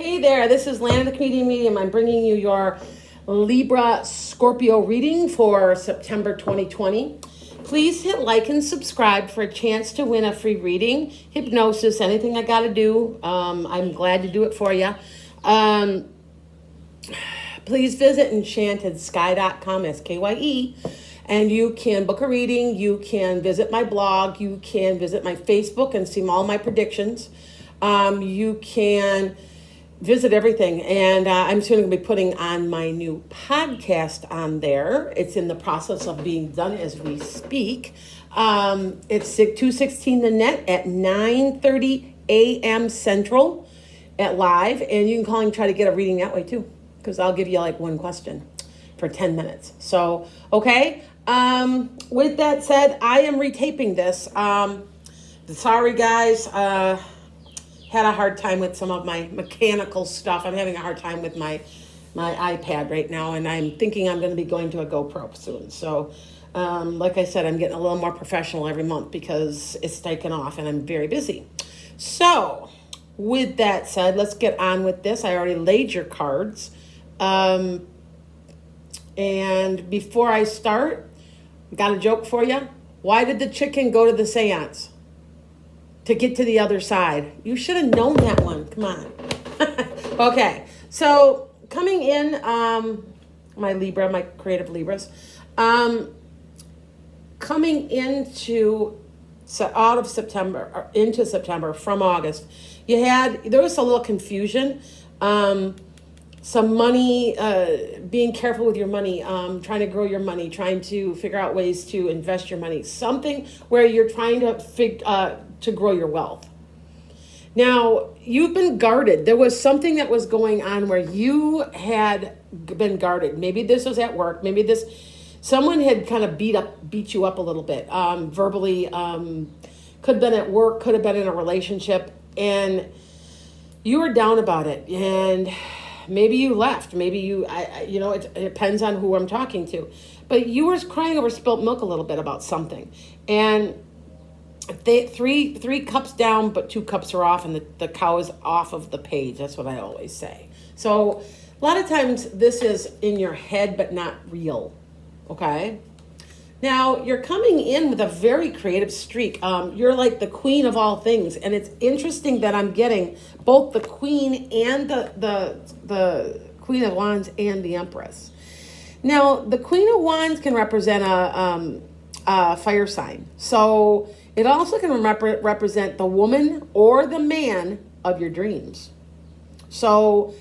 Hey there, this is Lana, the Comedian Medium. I'm bringing you your Libra Scorpio reading for September 2020. Please hit like and subscribe for a chance to win a free reading, hypnosis, anything I got to do. I'm glad to do it for you. Please visit enchantedsky.com, S-K-Y-E, and you can book a reading. You can visit my blog. You can visit my Facebook and see all my predictions. You can visit everything, and I'm soon going to be putting on my new podcast on there. It's in the process of being done as we speak. It's 2:16 the net at 9:30 a.m. Central at live, and you can call and try to get a reading that way too, because I'll give you like one question for 10 minutes. So, okay. With that said, I am retaping this. Sorry, guys. Had a hard time with some of my mechanical stuff. I'm having a hard time with my iPad right now, and I'm thinking I'm going to be going to a GoPro soon. So, like I said, I'm getting a little more professional every month because it's taken off and I'm very busy. So, with that said, let's get on with this. I already laid your cards. And before I start, got a joke for you. Why did the chicken go to the seance? To get to the other side. You should have known that one. Come on. Okay. So coming in, my Libra, my creative Libras, coming into out of September or into September from August, there was a little confusion. Some money, being careful with your money, trying to grow your money, trying to figure out ways to invest your money, something where you're trying to grow your wealth. Now, you've been guarded. There was something that was going on where you had been guarded. Maybe this was at work. Maybe someone had kind of beat you up a little bit, verbally, could have been at work, could have been in a relationship, and you were down about it. And maybe you left. Maybe it depends on who I'm talking to. But you were crying over spilt milk a little bit about something. And three cups down, but 2 cups are off, and the cow is off of the page. That's what I always say. So a lot of times this is in your head, but not real. Okay? Now, you're coming in with a very creative streak. You're like the queen of all things. And it's interesting that I'm getting both the queen and the Queen of Wands and the Empress. Now, the Queen of Wands can represent a fire sign. So it also can represent the woman or the man of your dreams. So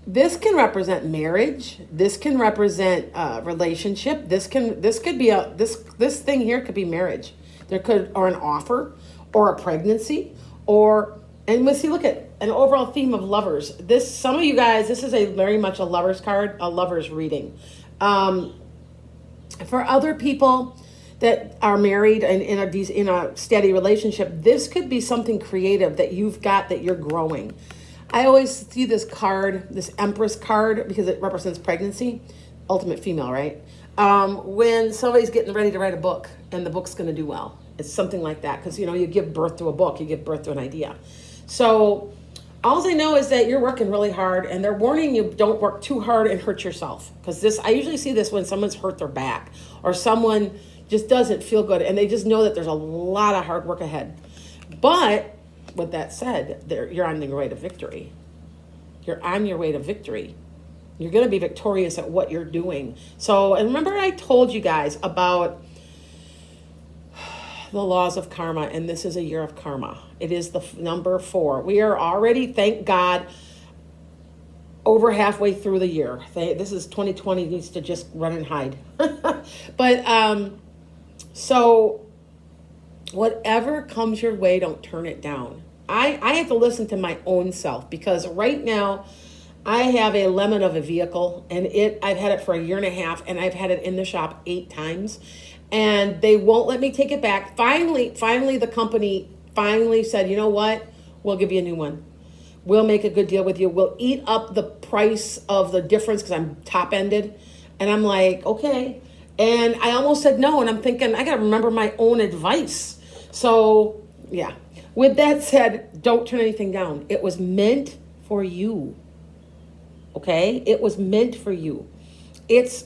this can represent marriage. This can represent relationship. This thing here could be marriage. Or an offer, or a pregnancy, and let's see. Look at an overall theme of lovers. Some of you guys, this is very much a lover's card, a lover's reading. For other people that are married and in a steady relationship, this could be something creative that you've got that you're growing. I always see this card, this Empress card, because it represents pregnancy, ultimate female, right? When somebody's getting ready to write a book and the book's going to do well. It's something like that, because, you give birth to a book, you give birth to an idea. So all I know is that you're working really hard, and they're warning you, don't work too hard and hurt yourself. Because I usually see this when someone's hurt their back or someone just doesn't feel good, and they just know that there's a lot of hard work ahead. But with that said, you're on your way to victory. You're on your way to victory. You're going to be victorious at what you're doing. So, and remember I told you guys about the laws of karma, and this is a year of karma. It is the number 4. We are already, thank God, over halfway through the year. This is 2020 needs to just run and hide. But, so whatever comes your way, don't turn it down. I have to listen to my own self, because right now I have a lemon of a vehicle, and I've had it for a year and a half, and I've had it in the shop 8 times, and they won't let me take it back. Finally, the company said, you know what? We'll give you a new one. We'll make a good deal with you. We'll eat up the price of the difference, because I'm top-ended. And I'm like, okay. And I almost said no, and I'm thinking, I got to remember my own advice. So, yeah. With that said, don't turn anything down. It was meant for you. Okay? It was meant for you. It's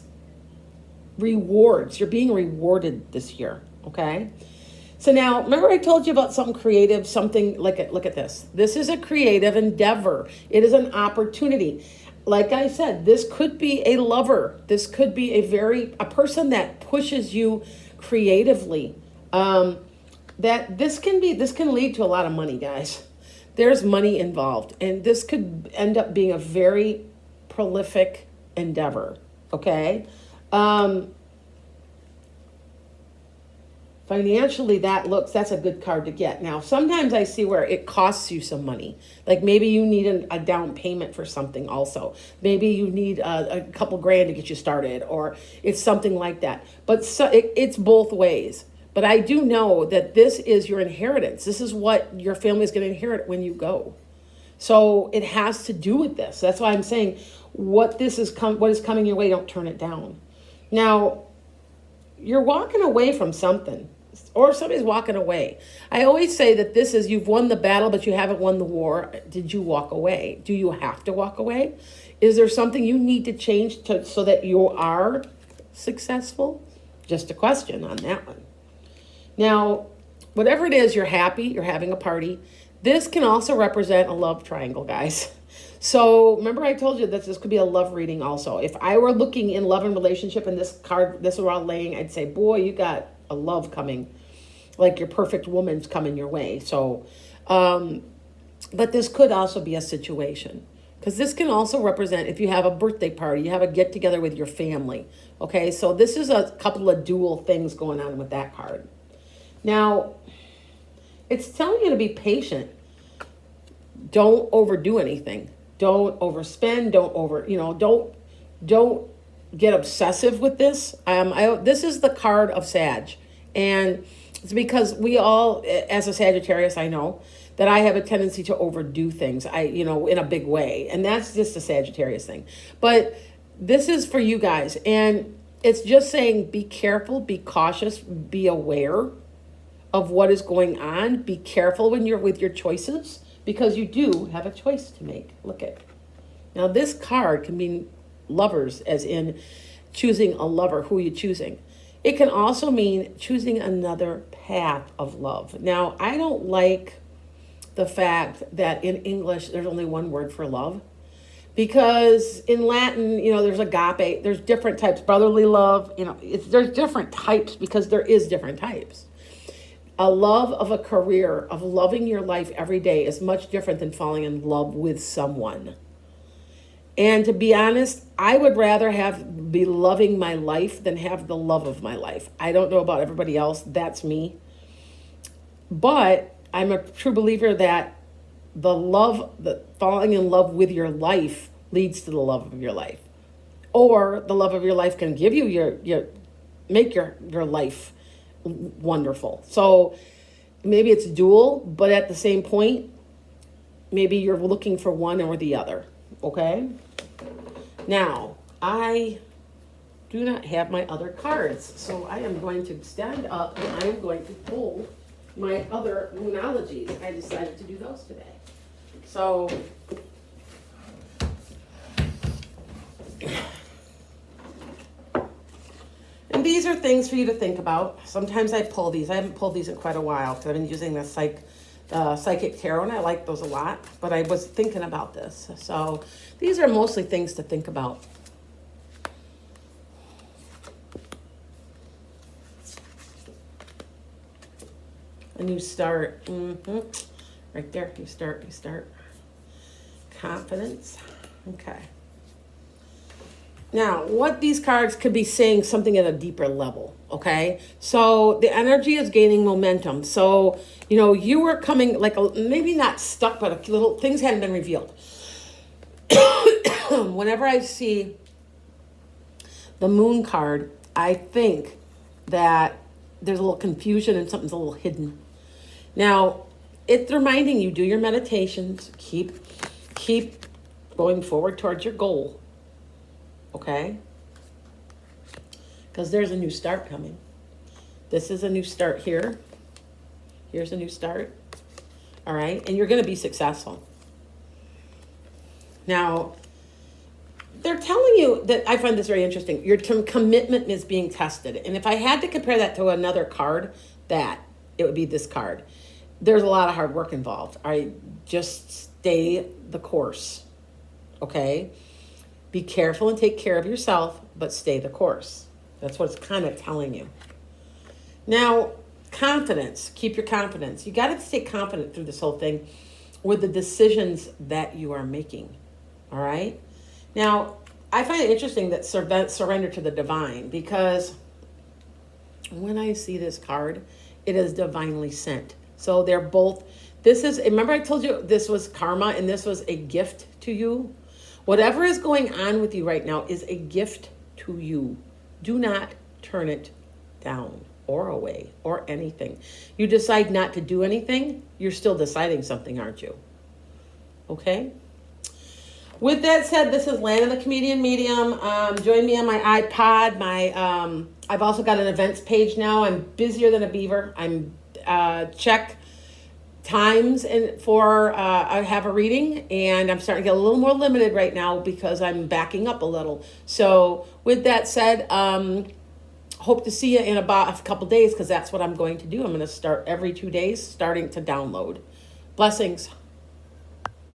rewards. You're being rewarded this year. Okay? So now, remember I told you about something creative, something, look at this. This is a creative endeavor. It is an opportunity. Like I said, this could be a lover. This could be a person that pushes you creatively. That this can lead to a lot of money, guys. There's money involved, and this could end up being a very prolific endeavor. Okay. Financially, that's a good card to get. Now, sometimes I see where it costs you some money. Like maybe you need a down payment for something also. Maybe you need a couple grand to get you started, or it's something like that. But it's both ways. But I do know that this is your inheritance. This is what your family is going to inherit when you go. So it has to do with this. That's why I'm saying what is coming your way, don't turn it down. Now, you're walking away from something. Or somebody's walking away. I always say that this is, you've won the battle, but you haven't won the war. Did you walk away? Do you have to walk away? Is there something you need to change so that you are successful? Just a question on that one. Now, whatever it is, you're happy, you're having a party. This can also represent a love triangle, guys. So remember I told you that this could be a love reading also. If I were looking in love and relationship and this were all laying, I'd say, boy, you got a love coming, like your perfect woman's coming your way. So, but this could also be a situation, because this can also represent if you have a birthday party, you have a get together with your family. Okay, so this is a couple of dual things going on with that card. Now, it's telling you to be patient. Don't overdo anything. Don't overspend. Don't get obsessive with this. This is the card of Sag, and it's because we all, as a Sagittarius, I know that I have a tendency to overdo things. In a big way, and that's just a Sagittarius thing. But this is for you guys, and it's just saying, be careful, be cautious, be aware of what is going on. Be careful when you're with your choices, because you do have a choice to make. Look at now. This card can mean lovers, as in choosing a lover. Who are you choosing? It can also mean choosing another path of love. Now, I don't like the fact that in English there's only one word for love, because in Latin, there's agape, there's different types, brotherly love, there's different types, because there is different types. A love of a career, of loving your life every day, is much different than falling in love with someone. And to be honest, I would rather be loving my life than have the love of my life. I don't know about everybody else. That's me. But I'm a true believer that falling in love with your life leads to the love of your life. Or the love of your life can give you make your life wonderful. So maybe it's dual, but at the same point, maybe you're looking for one or the other. Okay? Now, I do not have my other cards, so I am going to stand up and I am going to pull my other moonologies. I decided to do those today. So, and these are things for you to think about. Sometimes I pull these. I haven't pulled these in quite a while because I've been using the Psychic Tarot, and I like those a lot. But I was thinking about this. So these are mostly things to think about. A new start. Right there. You start. Confidence. Okay. Now, what these cards could be saying something at a deeper level, okay? So the energy is gaining momentum. So, you were coming maybe not stuck, but a little things hadn't been revealed. Whenever I see the moon card, I think that there's a little confusion and something's a little hidden. Now, it's reminding you, do your meditations, keep going forward towards your goal. Okay? Because there's a new start coming. This is a new start here. Here's a new start. All right? And you're going to be successful. Now, they're telling you that I find this very interesting. Your commitment is being tested. And if I had to compare that to another card, it would be this card. There's a lot of hard work involved. Just stay the course. Okay? Be careful and take care of yourself, but stay the course. That's what it's kind of telling you. Now, confidence. Keep your confidence. You got to stay confident through this whole thing with the decisions that you are making. All right? Now, I find it interesting that surrender to the divine, because when I see this card, it is divinely sent. So they're both, remember I told you this was karma and this was a gift to you? Whatever is going on with you right now is a gift to you. Do not turn it down or away or anything. You decide not to do anything, you're still deciding something, aren't you? Okay? With that said, this is Land of the Comedian Medium. Join me on my iPod. I've also got an events page now. I'm busier than a beaver. I'm check times I have a reading, and I'm starting to get a little more limited right now because I'm backing up a little. So with that said, hope to see you in about a couple days, because that's what I'm going to do. I'm going to start every 2 days starting to download. Blessings.